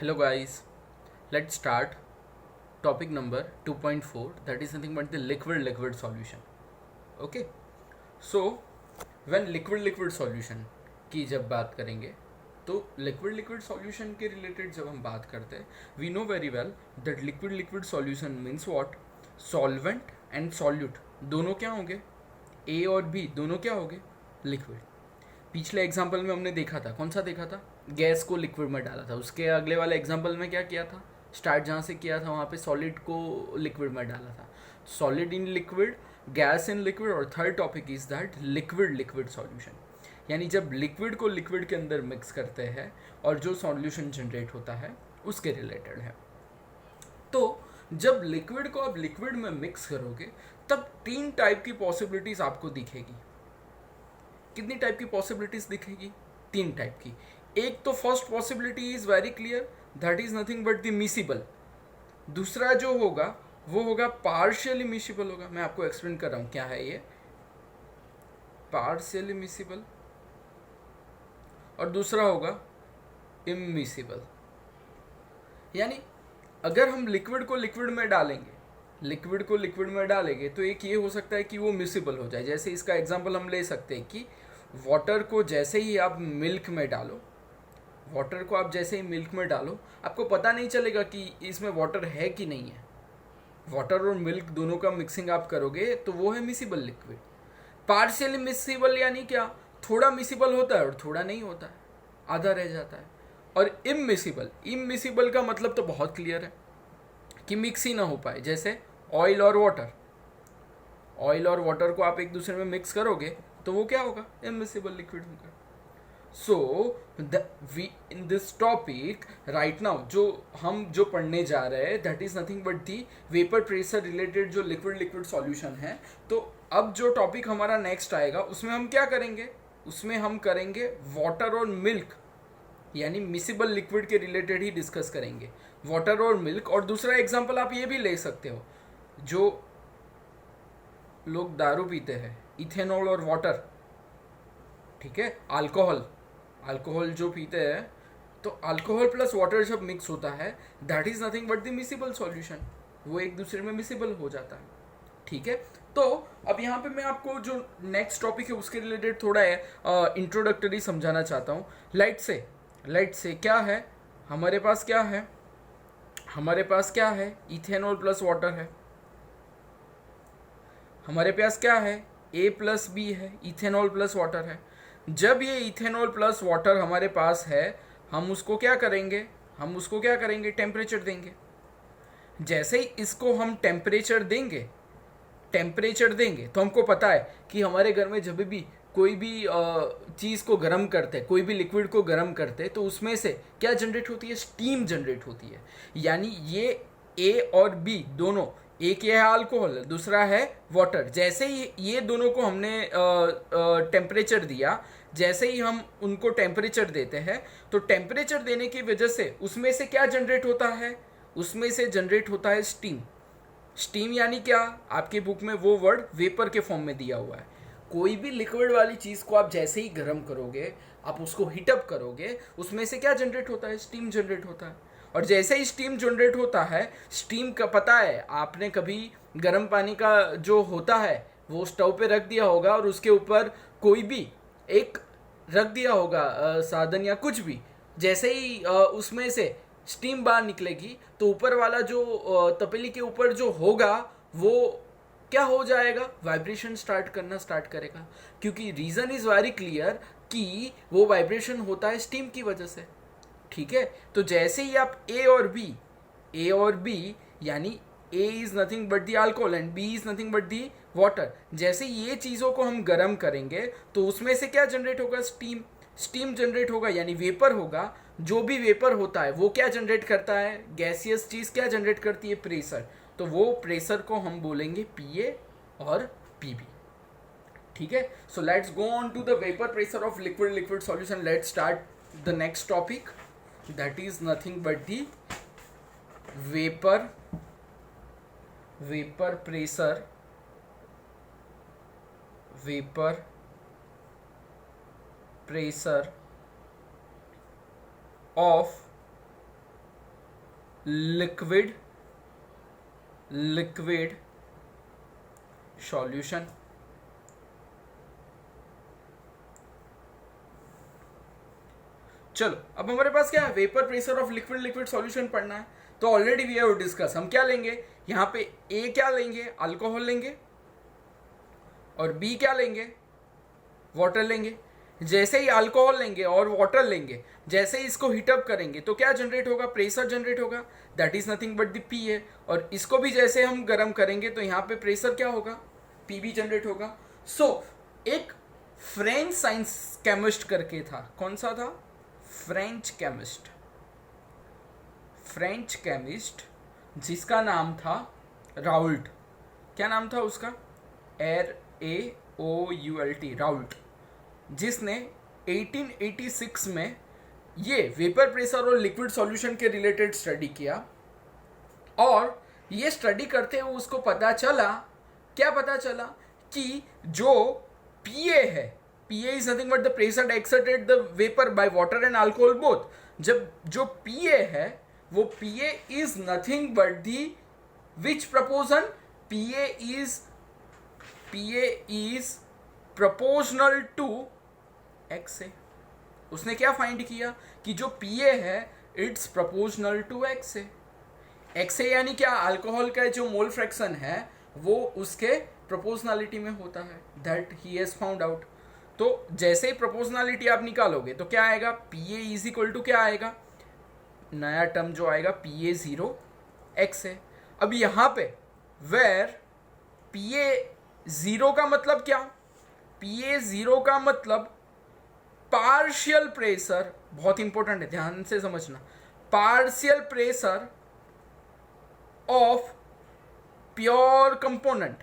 Hello guys, let's start topic number 2.4, that is nothing but the liquid solution. Okay, so when liquid solution की जब बात करेंगे तो liquid solution के related जब हम बात करते हैं we know very well that liquid solution means what solvent and solute दोनों क्या होंगे ए और बी दोनों क्या होंगे लिक्विड. पिछले एग्जाम्पल में हमने देखा था, कौन सा देखा था, गैस को लिक्विड में डाला था. उसके अगले वाले एग्जाम्पल में क्या किया था, स्टार्ट जहाँ से किया था वहाँ पे सॉलिड को लिक्विड में डाला था. Solid in liquid, gas in liquid, और third topic is that liquid solution. यानी जब लिक्विड को लिक्विड के अंदर मिक्स करते हैं और जो सॉल्यूशन जनरेट होता है उसके रिलेटेड है. तो जब लिक्विड को आप लिक्विड में मिक्स करोगे तब तीन टाइप की पॉसिबिलिटीज आपको दिखेगी. कितनी टाइप की पॉसिबिलिटीज दिखेगी, तीन टाइप की. एक तो first possibility is very clear, that is nothing but the miscible. दूसरा जो होगा वो होगा पार्शियली मिसिबल होगा. मैं आपको एक्सप्लेन कर रहा हूं क्या है ये पार्शियली मिसिबल. और दूसरा होगा इमिसिबल. यानी अगर हम लिक्विड को लिक्विड में डालेंगे तो एक ये हो सकता है कि वो मिसिबल हो जाए. जैसे इसका एग्जांपल हम ले सकते हैं कि वाटर को जैसे ही आप मिल्क में डालो, आपको पता नहीं चलेगा कि इसमें वाटर है कि नहीं है. वाटर और मिल्क दोनों का मिक्सिंग आप करोगे तो वो है मिसिबल लिक्विड. पार्शियली मिसिबल यानी क्या, थोड़ा मिसिबल होता है और थोड़ा नहीं होता है, आधा रह जाता है. और इमिसिबल का मतलब तो बहुत क्लियर है कि मिक्स ही ना हो पाए. जैसे ऑयल और वाटर को आप एक दूसरे में मिक्स करोगे तो वो क्या होगा, इमिसिबल लिक्विड होगा. So we in this topic right now जो पढ़ने जा रहे हैं that is nothing but the vapour pressure related जो लिक्विड सॉल्यूशन है. तो अब जो टॉपिक हमारा नेक्स्ट आएगा उसमें हम क्या करेंगे, उसमें हम करेंगे वाटर और मिल्क यानी मिसिबल लिक्विड के रिलेटेड ही डिस्कस करेंगे, वाटर और मिल्क. और दूसरा एग्जांपल आप ये भी ले सकते हो, जो लोग दारू पीते हैं, इथेनॉल और वाटर, ठीक है, अल्कोहल जो पीते हैं, तो अल्कोहल प्लस वाटर जब मिक्स होता है that is nothing but the miscible solution. वो एक दूसरे में मिसिबल हो जाता है. ठीक है, तो अब यहाँ पे मैं आपको जो नेक्स्ट टॉपिक है उसके रिलेटेड थोड़ा है इंट्रोडक्टरी समझाना चाहता हूँ. लाइट से क्या है, हमारे पास क्या है, इथेनॉल प्लस वाटर है. हमारे पास क्या है, ए प्लस बी है, इथेनॉल प्लस वाटर है. जब ये इथेनॉल प्लस वाटर हमारे पास है, हम उसको क्या करेंगे, टेम्परेचर देंगे. जैसे ही इसको हम टेम्परेचर देंगे तो हमको पता है कि हमारे घर में जब भी कोई भी चीज़ को गर्म करते हैं, कोई भी लिक्विड को गर्म करते हैं, तो उसमें से क्या जनरेट होती है, स्टीम जनरेट होती है. यानी ये ए और बी दोनों, एक ये है अल्कोहल, दूसरा है वाटर. जैसे ही ये दोनों को हमने टेम्परेचर दिया, जैसे ही हम उनको टेम्परेचर देते हैं तो टेम्परेचर देने की वजह से उसमें से क्या जनरेट होता है, उसमें से जनरेट होता है स्टीम. यानी क्या, आपकी बुक में वो वर्ड वेपर के फॉर्म में दिया हुआ है. कोई भी लिक्विड वाली चीज़ को आप जैसे ही गर्म करोगे, आप उसको हीटअप करोगे, उसमें से क्या जनरेट होता है, स्टीम जनरेट होता है. और जैसे ही स्टीम जनरेट होता है, स्टीम का पता है, आपने कभी गर्म पानी का जो होता है वो स्टोव पे रख दिया होगा और उसके ऊपर कोई भी एक रख दिया होगा साधन या कुछ भी. जैसे ही उसमें से स्टीम बाहर निकलेगी तो ऊपर वाला जो तपेली के ऊपर जो होगा वो क्या हो जाएगा, वाइब्रेशन स्टार्ट करेगा. क्योंकि रीज़न इज़ वेरी क्लियर कि वो वाइब्रेशन होता है स्टीम की वजह से. ठीक है, तो जैसे ही आप ए और बी यानी A is nothing but the alcohol and B is nothing but the water, जैसे ये चीज़ों को हम गर्म करेंगे तो उसमें से क्या जनरेट होगा, स्टीम जनरेट होगा यानी वेपर होगा. जो भी वेपर होता है वो क्या जनरेट करता है, गैसियस चीज़ क्या जनरेट करती है, प्रेशर. तो वो प्रेशर को हम बोलेंगे पीए और पीबी. ठीक है, so let's go on to the vapour pressure of liquid solution. Let's start the next topic, that is nothing but the vapor pressure of liquid solution. चलो अब हमारे पास क्या है, vapour pressure of liquid solution पढ़ना है। तो already we have discuss, हम क्या लेंगे यहाँ पे, ए क्या लेंगे, अल्कोहल लेंगे, और बी क्या लेंगे, वाटर लेंगे। जैसे ही अल्कोहल लेंगे और वाटर लेंगे, जैसे ही इसको हीटअप करेंगे तो क्या जनरेट होगा, प्रेशर जनरेट होगा, that is nothing but the P है। और इसको भी जैसे हम गर्म करेंगे तो यहाँ पे प्रेशर क्या होगा, पी भी जनरेट होगा। सो एक फ्रेंच साइंस केमिस्ट करके था, कौन सा था, फ्रेंच केमिस्ट जिसका नाम था राउल्ट। क्या नाम था उसका, RAOULT, राउल्ट, जिसने 1886 में ये वेपर प्रेशर और लिक्विड सॉल्यूशन के रिलेटेड स्टडी किया। और ये स्टडी करते हुए उसको पता चला, क्या पता चला, कि जो PA है, PA is nothing but the pressure exerted the vapour by water and alcohol both. जब जो PA है वो PA is nothing but the which proportion, PA is proportional to XA। उसने क्या फाइंड किया कि जो PA है it's proportional to XA। XA यानी क्या, अल्कोहल का जो मोल फ्रैक्शन है वो उसके प्रोपोर्शनलिटी में होता है, that he has found out. तो जैसे ही प्रोपोर्शनलिटी आप निकालोगे तो क्या आएगा, PA इज इक्वल टू क्या आएगा, नया टर्म जो आएगा PA0 XA। अब यहाँ पे वेर PA0 का मतलब क्या, PA0 का मतलब पार्शियल प्रेशर, बहुत इंपॉर्टेंट है, ध्यान से समझना, partial pressure of pure component.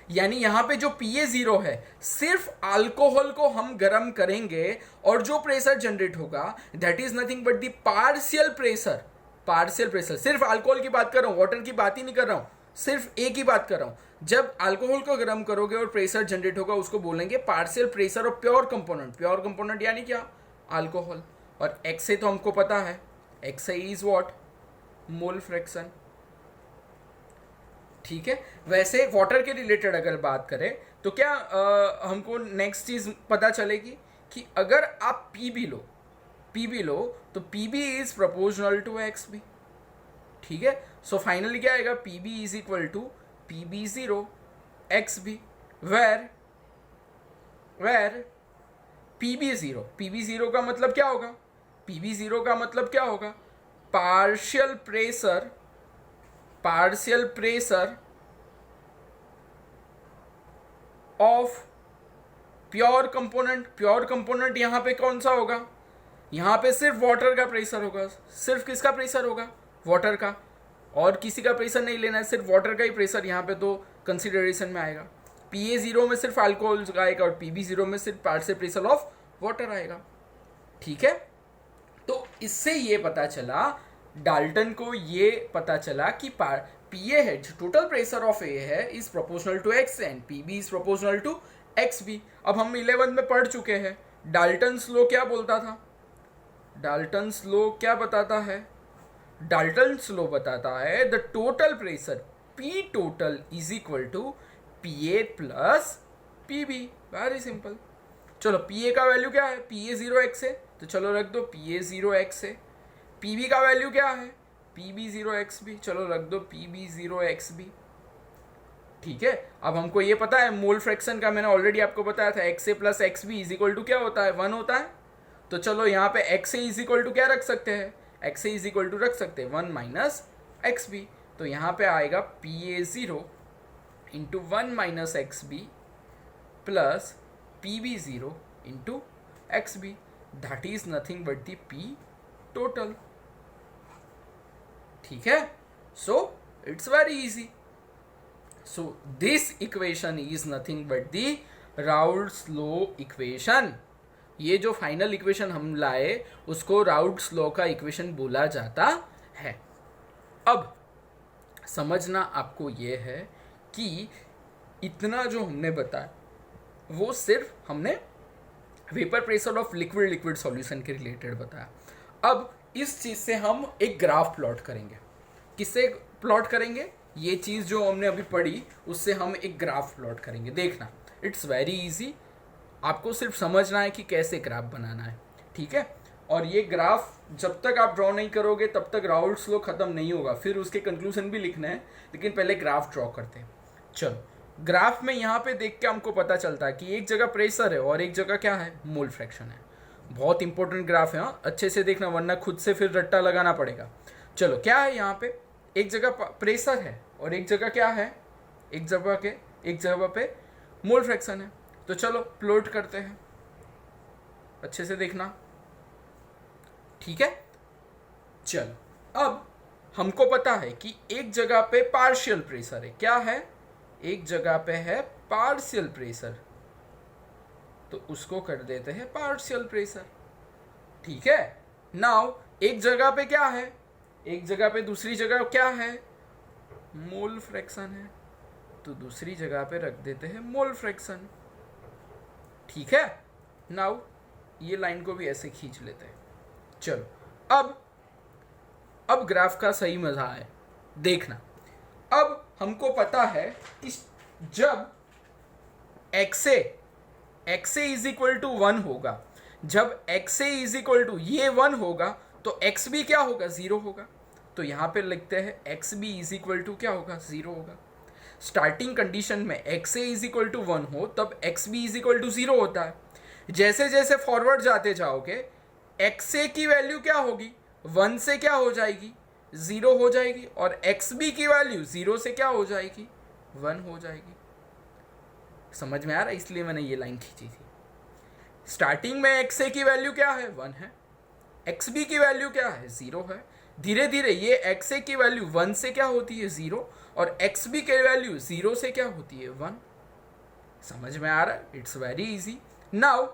यानी यहां पे जो PA0 है, सिर्फ अल्कोहल को हम गर्म करेंगे और जो प्रेशर जनरेट होगा that is nothing but the partial pressure. सिर्फ अल्कोहल की बात कर रहा हूं, वाटर की बात ही नहीं कर रहा हूं, सिर्फ ए की बात कर रहा हूं। जब अल्कोहल को गर्म करोगे और प्रेशर जनरेट होगा उसको बोलेंगे partial pressure of pure component यानी क्या, अल्कोहल। और XA तो हमको पता है, XA is what, mole fraction. ठीक है, वैसे वाटर के रिलेटेड अगर बात करें तो क्या हमको नेक्स्ट चीज पता चलेगी कि अगर आप पी भी लो तो PB is proportional to XB। ठीक है, सो फाइनली क्या आएगा, PB is equal to PB0 XB, where PB0 का मतलब क्या होगा, PB0 का मतलब क्या होगा, partial pressure of pure component यहां पे कौन सा होगा, यहां पे सिर्फ वाटर का प्रेशर होगा। सिर्फ किसका प्रेशर होगा, वाटर का, और किसी का प्रेशर नहीं लेना है, सिर्फ वाटर का ही प्रेशर यहाँ पे तो कंसिडरेशन में आएगा। PA0 में सिर्फ अल्कोहल आएगा और PB0 में सिर्फ पार्शियल प्रेशर ऑफ वाटर आएगा। ठीक है, तो इससे ये पता चला, डाल्टन को ये पता चला कि PA है, जो टोटल प्रेशर ऑफ A है, is proportional to X and PB is proportional to XB। अब हम 11 में पढ़ चुके हैं, डाल्टन्स लॉ क्या बोलता था, डाल्टन्स लॉ क्या बताता है, डाल्टन्स लॉ बताता है the total pressure P total is equal to PA plus PB। Very simple. चलो PA का वैल्यू क्या है, PA0 XA, तो चलो रख दो PA0 XA। PB का वैल्यू क्या है, PB0 XB, चलो रख दो PB0 XB। ठीक है, अब हमको ये पता है मोल फ्रैक्शन का, मैंने ऑलरेडी आपको बताया था, XA plus XB is equal to क्या होता है, 1 होता है। तो चलो यहाँ पे XA इज इक्वल टू क्या रख सकते हैं, XA इज इक्वल टू रख सकते हैं 1 माइनस XB। तो यहाँ पे आएगा PA0 into 1 minus XB plus PB0 into XB, that is nothing but the P total. ठीक है, so it's very easy. So this equation is nothing but the Raoult's law equation. ये जो final equation हम लाए उसको Raoult's law का equation बोला जाता है। अब समझना आपको ये है कि इतना जो हमने बताया वो सिर्फ हमने vapour pressure of liquid solution के रिलेटेड बताया। अब इस चीज से हम एक ग्राफ प्लॉट करेंगे। किससे प्लॉट करेंगे? ये चीज जो हमने अभी पढ़ी उससे हम एक ग्राफ प्लॉट करेंगे। देखना, इट्स वेरी इजी, आपको सिर्फ समझना है कि कैसे ग्राफ बनाना है, ठीक है। और ये ग्राफ जब तक आप ड्रॉ नहीं करोगे तब तक राउल्ट्स लॉ खत्म नहीं होगा, फिर उसके कंक्लूजन भी लिखना है, लेकिन पहले ग्राफ ड्रॉ करते हैं। चलो, ग्राफ में यहाँ पे देख के हमको पता चलता है कि एक जगह प्रेशर है और एक जगह क्या है, मोल फ्रैक्शन है। बहुत इंपॉर्टेंट ग्राफ है, हाँ, अच्छे से देखना वरना खुद से फिर रट्टा लगाना पड़ेगा। चलो, क्या है यहाँ पे, एक जगह प्रेशर है और एक जगह क्या है, एक जगह पे मोल फ्रैक्शन है। तो चलो प्लॉट करते हैं, अच्छे से देखना, ठीक है। चलो, अब हमको पता है कि एक जगह पे पार्शियल प्रेशर है। क्या है? एक जगह पे है पार्शियल प्रेशर, तो उसको कर देते हैं पार्शियल प्रेशर, ठीक है। नाउ एक जगह पे क्या है, एक जगह पे दूसरी जगह क्या है, मोल फ्रैक्शन है, तो दूसरी जगह पे रख देते हैं मोल फ्रैक्शन, ठीक है। नाउ ये लाइन को भी ऐसे खींच लेते हैं। चलो, अब ग्राफ का सही मजा है, देखना। अब हमको पता है कि जब XA इज इक्वल टू 1 होगा, जब XA इज इक्वल टू ये 1 होगा तो XB क्या होगा, 0 होगा। तो यहां पे लिखते हैं XB इज इक्वल टू क्या होगा, 0 होगा। स्टार्टिंग कंडीशन में XA इज इक्वल टू 1 हो तब XB इज इक्वल टू 0 होता है। जैसे जैसे फॉरवर्ड जाते जाओगे XA की वैल्यू क्या होगी, 1 से क्या हो जाएगी, 0 हो जाएगी, और XB की वैल्यू 0 से क्या हो जाएगी, 1 हो जाएगी। समझ में आ रहा है? इसलिए मैंने ये लाइन खींची थी। स्टार्टिंग में XA की वैल्यू क्या है, 1 है, XB की वैल्यू क्या है, 0 है। धीरे धीरे ये XA की वैल्यू 1 से क्या होती है, 0, और XB की वैल्यू 0 से क्या होती है, 1। समझ में आ रहा है? It's very easy. नाउ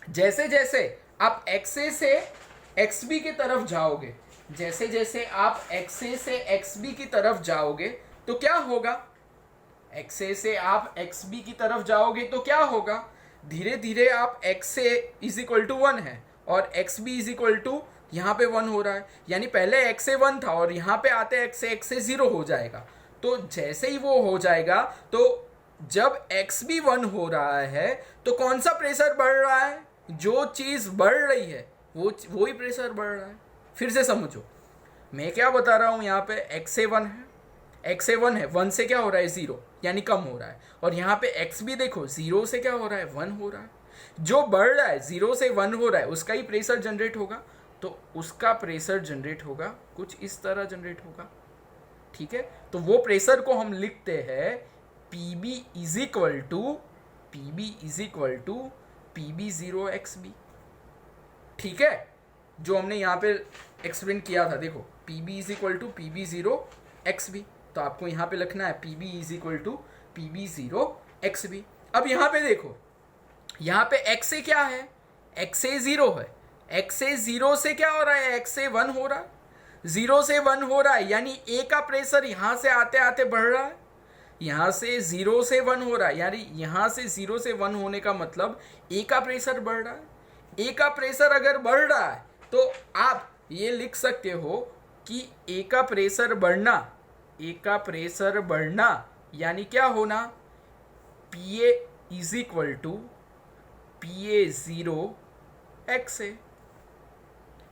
जैसे जैसे आप XA से XB की तरफ जाओगे, जैसे जैसे आप XA से XB की तरफ जाओगे तो क्या होगा, XA से आप XB की तरफ जाओगे तो क्या होगा, धीरे धीरे आप XA इज इक्वल टू 1 है और XB इज इक्वल टू यहाँ पे 1 हो रहा है, यानी पहले XA 1 था और यहाँ पे आते XA 0 हो जाएगा। तो जैसे ही वो हो जाएगा तो जब XB 1 हो रहा है तो कौन सा प्रेशर बढ़ रहा है, जो चीज़ बढ़ रही है वो ही प्रेशर बढ़ रहा है। फिर से समझो, मैं क्या बता रहा हूँ, यहाँ पे XA 1 है, XA 1 है, 1 से क्या हो रहा है, 0, यानी कम हो रहा है, और यहाँ पे XB देखो 0 से क्या हो रहा है, 1 हो रहा है। जो बढ़ रहा है 0 से 1 हो रहा है उसका ही प्रेशर जनरेट होगा, तो उसका प्रेशर जनरेट होगा कुछ इस तरह जनरेट होगा, ठीक है। तो वो प्रेशर को हम लिखते हैं PB is equal to PB0 XB, ठीक है। जो हमने यहाँ पे एक्सप्लेन किया था, देखो PB is equal to PB0 XB, तो आपको यहाँ पे लिखना है PB is equal to PB0 XB। अब यहाँ पे देखो, यहाँ पे XA क्या है, XA 0 है, XA 0 से क्या हो रहा है, XA 1 हो रहा है, 0 से 1 हो रहा है, यानी A का प्रेशर यहाँ से आते आते बढ़ रहा है, यहाँ से 0 से 1 हो रहा है, यानी यहाँ से 0 से 1 होने का मतलब A का प्रेशर बढ़ रहा है। A का प्रेशर अगर बढ़ रहा है तो आप ये लिख सकते हो कि A का प्रेशर बढ़ना यानी क्या होना, PA is equal to PA0 XA।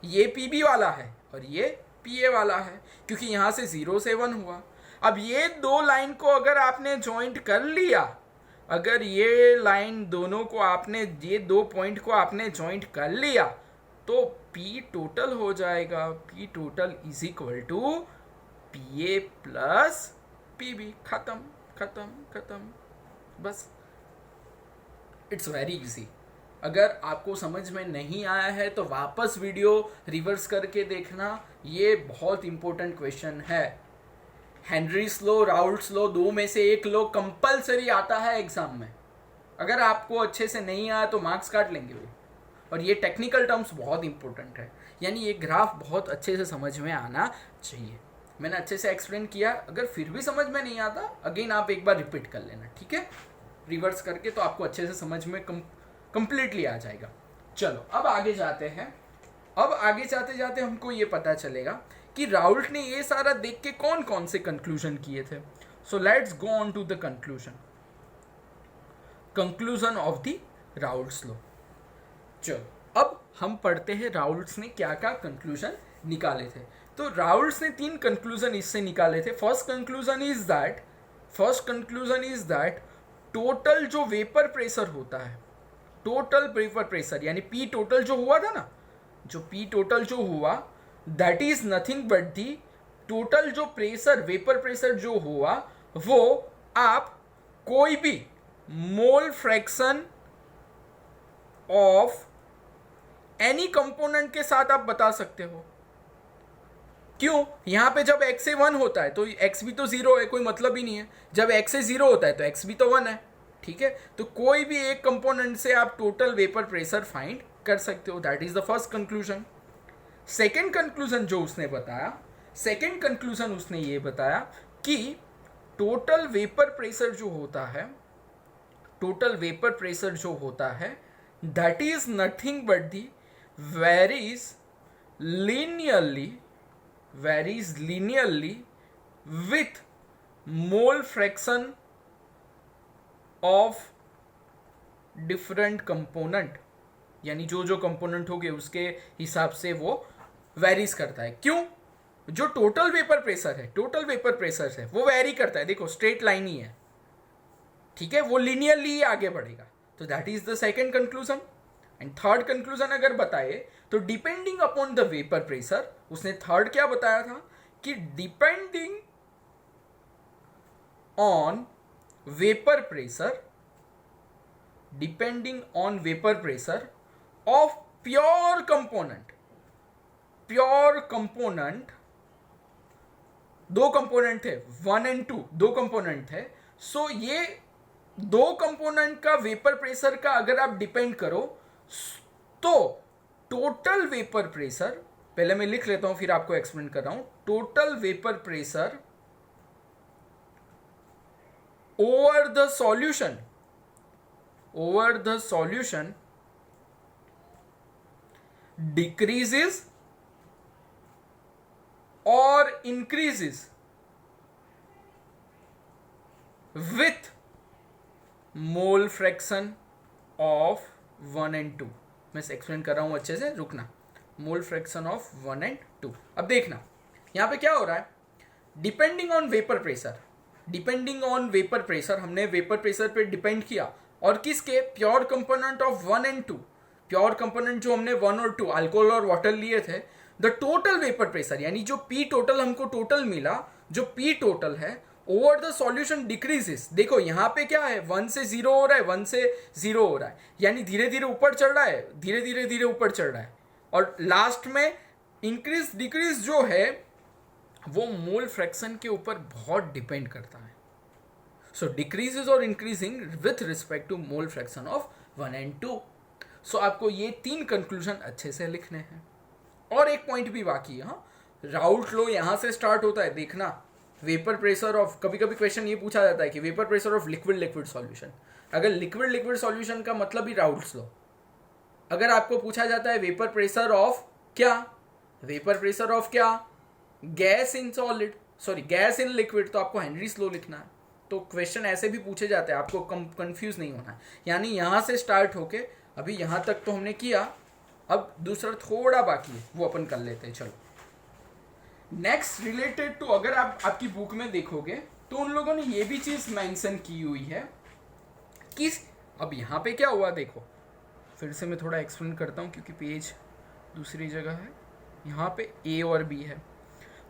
ये PB वाला है और ये PA वाला है, क्योंकि यहाँ से 0 से 1 हुआ। अब ये दो लाइन को अगर आपने ज्वाइंट कर लिया, अगर ये लाइन दोनों को आपने, ये दो पॉइंट को आपने ज्वाइंट कर लिया तो P टोटल हो जाएगा, P total is equal to PA plus PB। खत्म, बस। It's very easy. अगर आपको समझ में नहीं आया है तो वापस वीडियो रिवर्स करके देखना, ये बहुत इंपॉर्टेंट क्वेश्चन है। हेनरीज लॉ, राउल्ट्स लॉ, दो में से एक लॉ कंपलसरी आता है एग्जाम में। अगर आपको अच्छे से नहीं आया तो मार्क्स काट लेंगे वो। और ये टेक्निकल टर्म्स बहुत इंपॉर्टेंट है, यानी ये ग्राफ बहुत अच्छे से समझ में आना चाहिए। मैंने अच्छे से एक्सप्लेन किया, अगर फिर भी समझ में नहीं आता अगेन आप एक बार रिपीट कर लेना, ठीक है, रिवर्स करके, तो आपको अच्छे से समझ में कंप्लीटली आ जाएगा। चलो अब आगे जाते हैं। अब आगे जाते जाते हमको ये पता चलेगा कि राउल्ट ने ये सारा देख के कौन कौन से कंक्लूजन किए थे. So let's go on to the conclusion of the Raoult's law. चलो अब हम पढ़ते हैं राउल्ट्स ने क्या क्या कंक्लूजन निकाले थे. तो राउल्ट्स ने 3 कंक्लूजन इससे निकाले थे. First conclusion is that total जो वेपर प्रेशर होता है, टोटल वेपर प्रेशर यानी पी टोटल जो हुआ था ना, जो पी टोटल जो हुआ that is nothing but the total जो प्रेशर वेपर प्रेशर जो हुआ वो आप कोई भी मोल फ्रैक्शन ऑफ एनी कंपोनेंट के साथ आप बता सकते हो. क्यों? यहां पे जब x से 1 होता है तो x भी तो 0 है, कोई मतलब ही नहीं है. जब x से 0 होता है तो x भी तो 1 है. ठीक है, तो कोई भी एक कंपोनेंट से आप टोटल वेपर प्रेशर फाइंड कर सकते हो. That is the first conclusion. Second conclusion जो उसने बताया, सेकेंड कंक्लूजन उसने ये बताया कि टोटल वेपर प्रेशर जो होता है, टोटल वेपर प्रेशर जो होता है that is nothing but the varies linearly with mole fraction of different component. यानी जो जो कंपोनेंट होंगे उसके हिसाब से वो वेरीज करता है. क्यों? जो टोटल वेपर प्रेशर है, टोटल वेपर प्रेशर है वो वेरी करता है. देखो स्ट्रेट लाइन ही है, ठीक है, वो लिनियरली आगे बढ़ेगा. तो that is the second conclusion. And third conclusion अगर बताए तो depending upon the vapour pressure, उसने थर्ड क्या बताया था कि depending on vapour pressure of pure component, दो कंपोनेंट थे 1 and 2, दो कंपोनेंट थे. सो ये दो कंपोनेंट का वेपर प्रेशर का अगर आप डिपेंड करो तो टोटल वेपर प्रेशर, पहले मैं लिख लेता हूं फिर आपको एक्सप्लेन कर रहा हूं. Total vapour pressure over the solution decreases or increases with mole fraction of 1 and 2. मैं एक्सप्लेन कर रहा हूं अच्छे से, रुकना. मोल फ्रैक्शन ऑफ 1 and 2. अब देखना यहां पे क्या हो रहा है. डिपेंडिंग ऑन वेपर प्रेशर, हमने वेपर प्रेशर पे डिपेंड किया और किसके? Pure component of 1 and 2. Pure component जो हमने 1 और 2 अल्कोहल और वाटर लिए थे. द टोटल वेपर प्रेशर यानी जो पी टोटल हमको टोटल मिला, जो पी टोटल है ओवर द सॉल्यूशन डिक्रीजेस. देखो यहाँ पे क्या है, 1 से 0 हो रहा है, 1 से 0 हो रहा है, यानी धीरे धीरे ऊपर चढ़ रहा है, धीरे ऊपर चढ़ रहा है. और लास्ट में इंक्रीज डिक्रीज जो है वो मोल फ्रैक्शन के ऊपर बहुत डिपेंड करता है. सो डिक्रीजेस और increasing with respect to mole fraction of 1 and 2. So आपको ये 3 कंक्लूजन अच्छे से लिखने हैं. और एक पॉइंट भी बाकी है. राउल्ट लॉ यहां से स्टार्ट होता है. देखना वेपर प्रेशर ऑफ, कभी कभी क्वेश्चन ये पूछा जाता है कि vapour pressure of liquid solution. अगर लिक्विड सॉल्यूशन का मतलब ही राउल्ट्स लॉ. अगर आपको पूछा जाता है वेपर प्रेशर ऑफ क्या, gas in solid, sorry gas in liquid, तो आपको हेनरीज लॉ लिखना है. तो क्वेश्चन ऐसे भी पूछे जाते हैं, आपको कंफ्यूज नहीं होना है. यानी यहां से स्टार्ट होके अभी यहां तक तो हमने किया, अब दूसरा थोड़ा बाकी है वो अपन कर लेते हैं. चलो नेक्स्ट रिलेटेड टू, अगर आप आपकी बुक में देखोगे तो उन लोगों ने ये भी चीज मेंशन की हुई है कि अब यहाँ पे क्या हुआ. देखो फिर से मैं थोड़ा एक्सप्लेन करता हूँ क्योंकि पेज दूसरी जगह है. यहाँ पे ए और बी है,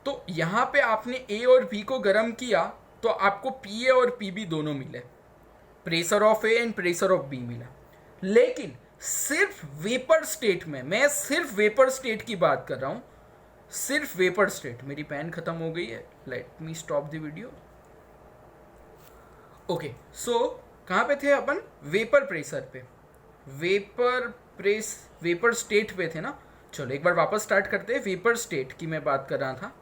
तो यहाँ पे आपने ए और बी को गर्म किया तो आपको पी ए और पी बी दोनों मिले, pressure of A and pressure of B मिला. लेकिन सिर्फ वेपर स्टेट में, मैं सिर्फ वेपर स्टेट की बात कर रहा हूं, सिर्फ वेपर स्टेट. मेरी पेन खत्म हो गई है, let me stop the video. Okay, so कहां पे थे अपन? वेपर प्रेशर पे, वेपर स्टेट पे थे ना. चलो एक बार वापस स्टार्ट करते हैं. वेपर स्टेट की मैं बात कर रहा था,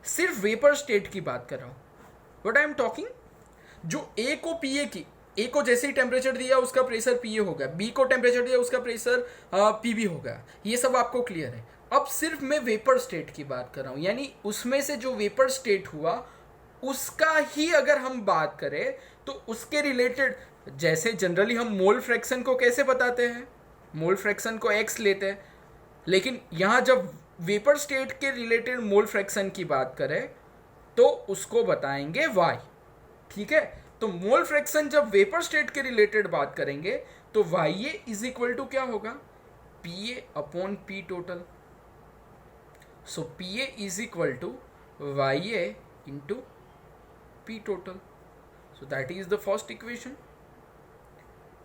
सिर्फ वेपर स्टेट की बात कर रहा हूं. व्हाट आई एम टॉकिंग, जो ए को पीए की, ए को जैसे ही टेम्परेचर दिया उसका प्रेशर पीए हो गया, बी को टेम्परेचर दिया उसका प्रेशर पीबी हो गया, ये सब आपको क्लियर है. अब सिर्फ मैं वेपर स्टेट की बात कर रहा हूं, यानी उसमें से जो वेपर स्टेट हुआ उसका ही अगर हम बात करें तो उसके रिलेटेड, जैसे जनरली हम मोल फ्रैक्शन को कैसे बताते हैं, मोल फ्रैक्शन को x लेते हैं, लेकिन यहां जब वेपर स्टेट के रिलेटेड मोल फ्रैक्शन की बात करें तो उसको बताएंगे y। ठीक है, तो मोल फ्रैक्शन जब वेपर स्टेट के रिलेटेड बात करेंगे तो YA इज इक्वल टू क्या होगा, PA upon P total. So PA is equal to YA into P total. So that is the first equation.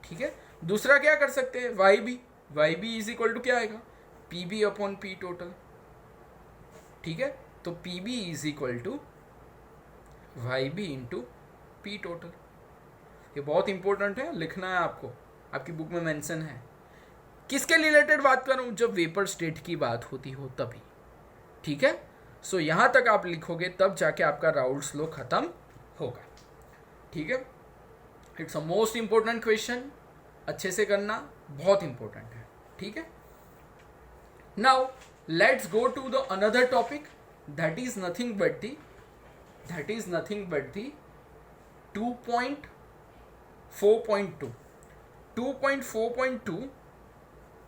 ठीक है, दूसरा क्या कर सकते हैं, YB इज इक्वल टू क्या आएगा, PB अपॉन P टोटल। ठीक है, तो PB is equal to YB into P total. ये बहुत इंपॉर्टेंट है, लिखना है आपको, आपकी बुक में मेंशन है। किसके रिलेटेड बात करूं, जब वेपर स्टेट की बात होती हो तभी। ठीक है, सो यहां तक आप लिखोगे तब जाके आपका राउल्ट्स लॉ खत्म होगा। ठीक है, it's a most important question, अच्छे से करना, बहुत इंपॉर्टेंट है। ठीक है, now let's go to the another topic, that is nothing but the 2.4.2 2.4.2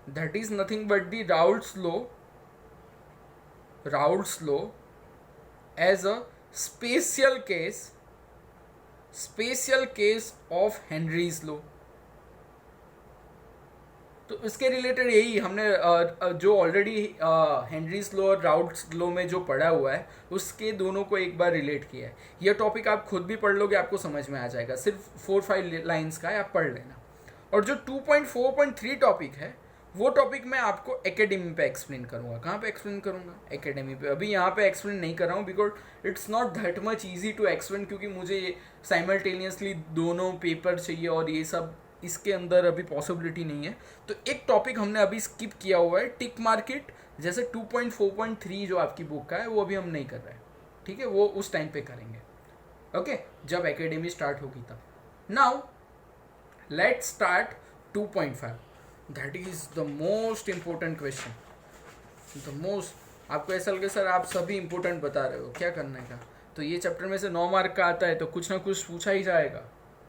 that is nothing but the Raoult's law as a special case of Henry's law। तो इसके related यही हमने जो ऑलरेडी हेनरीज लॉ और Raoult's law में जो पढ़ा हुआ है उसके दोनों को एक बार रिलेट किया है। यह टॉपिक आप खुद भी पढ़ लोगे, आपको समझ में आ जाएगा, सिर्फ 4-5 लाइंस का है, आप पढ़ लेना। और जो 2.4.3 टॉपिक है वो टॉपिक मैं आपको एकेडमी पे एक्सप्लेन करूँगा। कहाँ पे एक्सप्लेन करूँगा, एकेडमी पे। अभी यहाँ पे एक्सप्लेन नहीं कर रहा हूँ because it's not that much easy to explain, क्योंकि मुझे साइमल्टेनियसली दोनों पेपर चाहिए और ये सब इसके अंदर अभी पॉसिबिलिटी नहीं है। तो एक टॉपिक हमने अभी स्किप किया हुआ है, टिक मार्केट, जैसे 2.4.3 जो आपकी बुक का है वो अभी हम नहीं कर रहे हैं। ठीक है, वो उस टाइम पे करेंगे, ओके, जब एकेडमी स्टार्ट होगी तब। Now let's start 2.5, that is the most important question, the most. आपको ऐसा लगे सर आप सभी इंपॉर्टेंट बता रहे हो, क्या करने का, तो ये चैप्टर में से 9 मार्क का आता है तो कुछ ना कुछ पूछा ही जाएगा,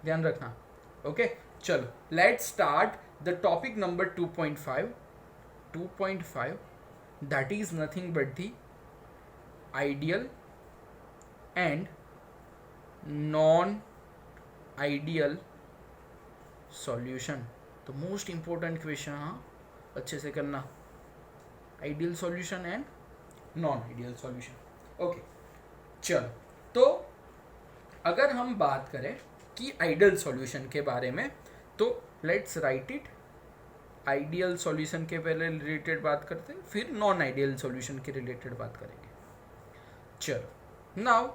ध्यान रखना। ओके, चलो let's start the topic number 2.5 that is nothing but the ideal and non ideal solution. तो मोस्ट इंपॉर्टेंट क्वेश्चन, हाँ अच्छे से करना, ideal solution and non ideal solution. Okay, चलो तो अगर हम बात करें कि आइडियल सॉल्यूशन के बारे में तो let's write it. Ideal solution के पहले रिलेटेड बात करते हैं, फिर नॉन आइडियल सॉल्यूशन के रिलेटेड बात करेंगे। चलो नाउ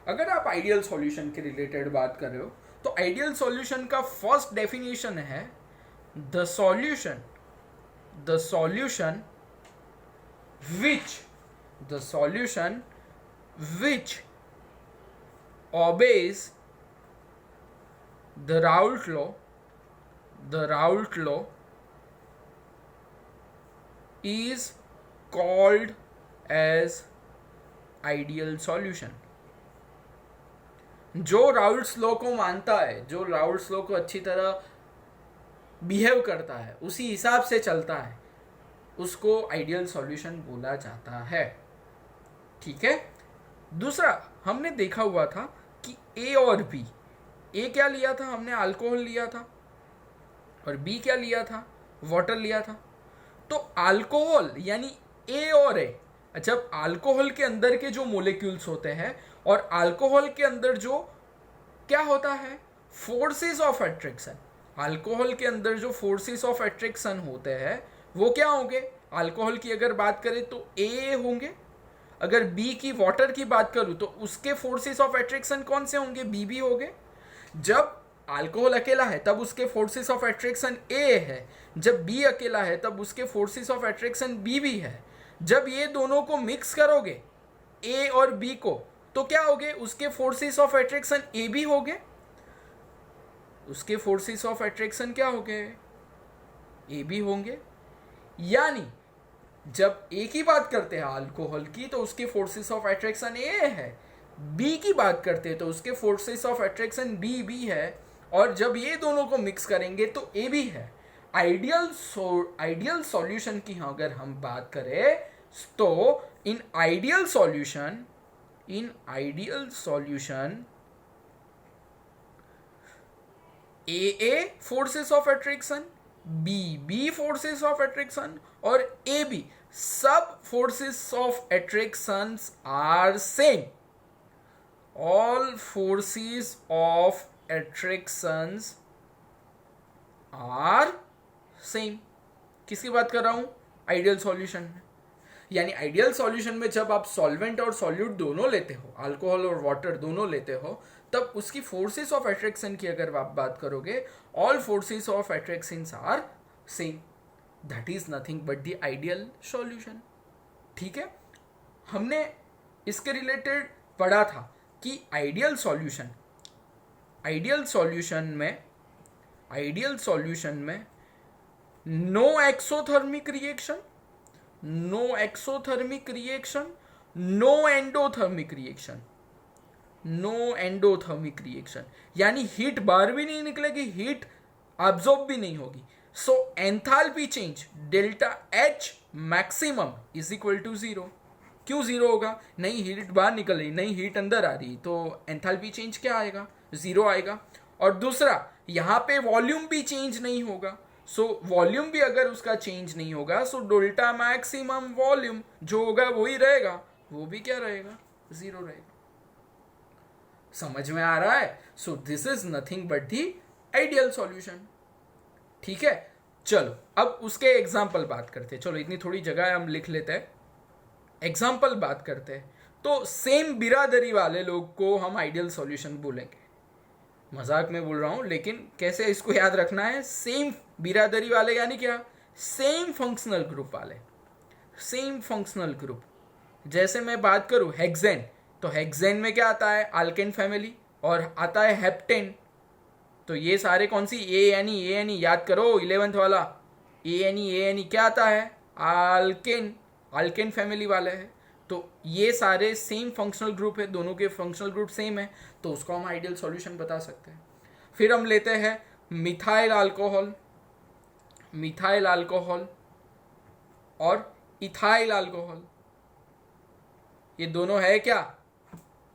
अगर आप आइडियल सॉल्यूशन के रिलेटेड बात कर रहे हो तो आइडियल सॉल्यूशन का फर्स्ट डेफिनेशन है the solution which obeys the Raoult law is called as ideal solution। जो राउल्ट्स लॉ को मानता है, जो राउल्ट्स लॉ को अच्छी तरह बिहेव करता है, उसी हिसाब से चलता है, उसको आइडियल सॉल्यूशन बोला जाता है। ठीक है, दूसरा हमने देखा हुआ था कि ए और बी, ए क्या लिया था हमने, अल्कोहल लिया था, और बी क्या लिया था, वाटर लिया था। तो अल्कोहल यानी ए और ए, जब अल्कोहल के अंदर के जो मोलिक्यूल्स होते हैं और अल्कोहल के अंदर जो क्या होता है, फोर्सेस ऑफ अट्रैक्शन, अल्कोहल के अंदर जो फोर्सेस ऑफ अट्रैक्शन होते हैं वो क्या होंगे, अल्कोहल की अगर बात करें तो ए होंगे, अगर बी की वाटर की बात करूं तो उसके फोर्सेस ऑफ अट्रैक्शन कौन से होंगे, बी भी होंगे। जब अल्कोहल अकेला है तब उसके फोर्सेस ऑफ अट्रैक्शन ए है, जब बी अकेला है तब उसके फोर्सेस ऑफ अट्रैक्शन बी भी है। जब ये दोनों को मिक्स करोगे ए और बी को तो क्या होगे, उसके फोर्सेस ऑफ अट्रैक्शन ए भी होंगे, उसके फोर्सेस ऑफ अट्रैक्शन क्या होंगे, ए भी होंगे। यानी जब ए की बात करते हैं अल्कोहल की तो उसके फोर्सेस ऑफ अट्रैक्शन ए है, बी की बात करते हैं तो उसके फोर्सेस ऑफ अट्रैक्शन बी है, और जब ये दोनों को मिक्स करेंगे तो ए भी है। आइडियल सॉल्यूशन की अगर हम बात करें तो in ideal solution A forces of attraction, B forces of attraction और ए बी सब forces of attraction are same. All forces of attractions are same. किसकी बात कर रहा हूं? आइडियल सॉल्यूशन में। यानी आइडियल सॉल्यूशन में जब आप सॉल्वेंट और सॉल्यूट दोनों लेते हो, अल्कोहल और वाटर दोनों लेते हो, तब उसकी फोर्सेस ऑफ अट्रैक्शन की अगर आप बात करोगे, all forces of attraction are same. That is nothing but the ideal solution. ठीक है, हमने इसके रिलेटेड पढ़ा था कि आइडियल सॉल्यूशन में no exothermic reaction, no endothermic reaction, यानी हीट बाहर भी नहीं निकलेगी, हीट अब्सॉर्ब भी नहीं होगी। So enthalpy change delta H maximum is equal to 0। क्यों 0 होगा? नई हीट बाहर निकल रही, नई हीट अंदर आ रही, तो एंथैल्पी चेंज क्या आएगा? 0 आएगा। और दूसरा, यहाँ पे वॉल्यूम भी चेंज नहीं होगा। सो वॉल्यूम भी अगर उसका चेंज नहीं होगा, सो डेल्टा मैक्सिमम वॉल्यूम जो होगा वही रहेगा, वो भी क्या रहेगा? 0 रहेगा। समझ में आ रहा है? So this is nothing but the ideal solution. ठीक है, चलो अब उसके एग्जाम्पल बात करते हैं। चलो इतनी थोड़ी जगह हम लिख लेते हैं, एग्जाम्पल बात करते हैं। तो सेम बिरादरी वाले लोग को हम आइडियल सॉल्यूशन बोलेंगे। मजाक में बोल रहा हूं, लेकिन कैसे इसको याद रखना है? सेम बिरादरी वाले यानी क्या? सेम फंक्शनल ग्रुप वाले। सेम फंक्शनल ग्रुप, जैसे मैं बात करूं हेक्सेन, तो हेक्सेन में क्या आता है? अल्केन फैमिली, और आता है हेप्टेन। तो ये सारे कौन सी? ए एन ई याद करो 11th वाला। ए एन ई क्या आता है? अल्केन फैमिली वाले है। तो ये सारे सेम फंक्शनल ग्रुप है, दोनों के फंक्शनल ग्रुप सेम है, तो उसको हम आइडियल सॉल्यूशन बता सकते हैं। फिर हम लेते हैं मिथाइल अल्कोहल और इथाइल अल्कोहल। ये दोनों है क्या?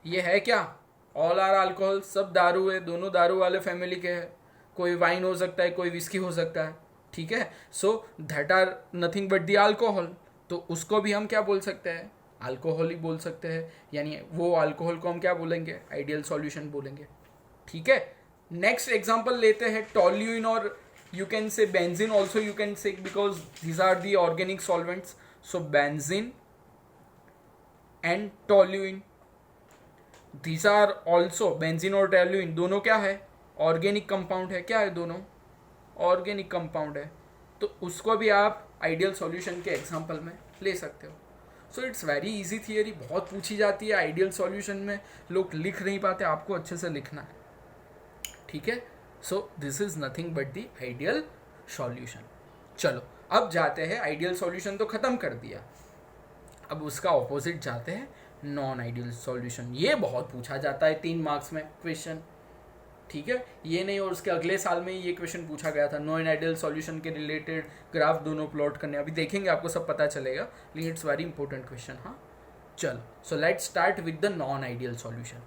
ये है क्या? ऑल आर अल्कोहल, सब दारू है, दोनों दारू वाले फैमिली के हैं। कोई वाइन हो सकता है, कोई विस्की हो सकता है। ठीक है, so that are nothing but the alcohol. तो उसको भी हम क्या बोल सकते हैं? अल्कोहल ही बोल सकते हैं। यानी वो अल्कोहल को हम क्या बोलेंगे? आइडियल सॉल्यूशन बोलेंगे। ठीक है, नेक्स्ट एग्जांपल लेते हैं टोल्यूइन, और you can say benzene also, you can say, because these are the organic solvents. So benzene and toluene, these are also, benzene और टोल्यूइन दोनों क्या है? ऑर्गेनिक कंपाउंड है। क्या है? दोनों ऑर्गेनिक कंपाउंड है। तो उसको भी आप आइडियल सॉल्यूशन के एग्जांपल में ले सकते हो। So it's very easy theory, बहुत पूछी जाती है आइडियल सॉल्यूशन में, लोग लिख नहीं पाते, आपको अच्छे से लिखना है। ठीक है, so this is nothing but the ideal solution. चलो अब जाते हैं, आइडियल सॉल्यूशन तो खत्म कर दिया, अब उसका ऑपोजिट जाते हैं, नॉन आइडियल सॉल्यूशन। ये बहुत पूछा जाता है 3 मार्क्स में क्वेश्चन। ठीक है, ये नहीं, और उसके अगले साल में ये क्वेश्चन पूछा गया था, नॉन आइडियल सॉल्यूशन के रिलेटेड ग्राफ दोनों प्लॉट करने। अभी देखेंगे, आपको सब पता चलेगा, लेकिन इट्स वेरी इंपॉर्टेंट क्वेश्चन। हाँ चलो, so let's start with the non ideal solution.